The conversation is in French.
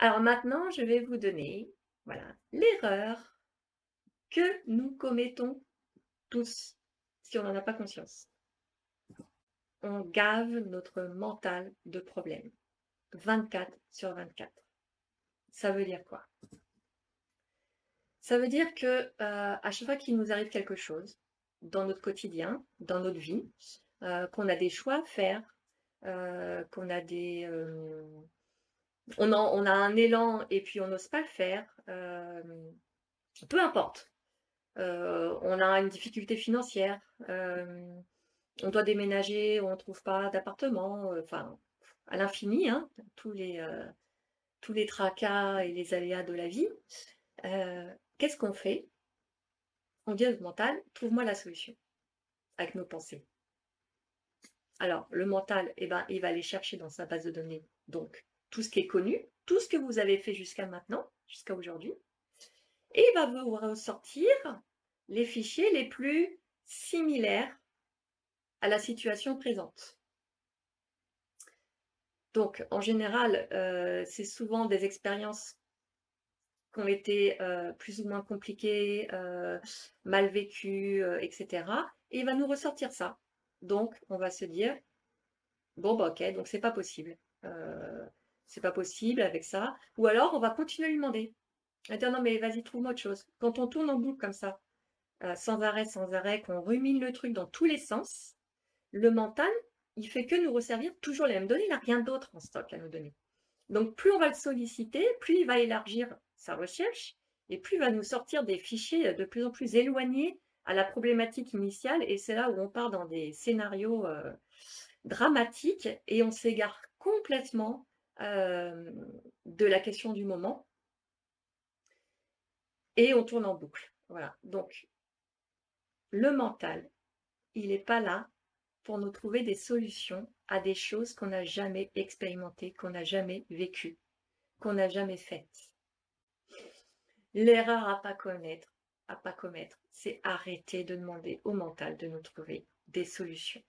Alors maintenant, je vais vous donner, voilà, l'erreur que nous commettons tous, si on n'en a pas conscience. On gave notre mental de problèmes, 24 sur 24. Ça veut dire quoi? Ça veut dire que à chaque fois qu'il nous arrive quelque chose dans notre quotidien, dans notre vie, qu'on a des choix à faire, qu'on a on a un élan et puis on n'ose pas le faire, peu importe. On a une difficulté financière, on doit déménager, on ne trouve pas d'appartement, enfin, à l'infini, hein, tous les tracas et les aléas de la vie. Qu'est-ce qu'on fait? On dit à notre mental, trouve-moi la solution avec nos pensées. Alors, le mental, eh ben, il va aller chercher dans sa base de données, donc, tout ce qui est connu, tout ce que vous avez fait jusqu'à maintenant, jusqu'à aujourd'hui, et il va vous ressortir les fichiers les plus similaires à la situation présente. Donc, en général, c'est souvent des expériences qui ont été plus ou moins compliquées, mal vécues, etc. Et il va nous ressortir ça. Donc, on va se dire, bon, bah, ok, donc c'est pas possible avec ça. Ou alors, on va continuer à lui demander. À dire, non, mais vas-y, trouve-moi autre chose. Quand on tourne en boucle comme ça, sans arrêt, qu'on rumine le truc dans tous les sens, le mental, il fait que nous resservir toujours les mêmes données, il n'a rien d'autre en stock à nous donner. Donc plus on va le solliciter, plus il va élargir sa recherche et plus il va nous sortir des fichiers de plus en plus éloignés à la problématique initiale. Et c'est là où on part dans des scénarios dramatiques et on s'égare complètement de la question du moment et on tourne en boucle. Voilà. Donc le mental, il n'est pas là pour nous trouver des solutions à des choses qu'on n'a jamais expérimentées, qu'on n'a jamais vécues, qu'on n'a jamais faites. L'erreur à pas commettre, c'est arrêter de demander au mental de nous trouver des solutions.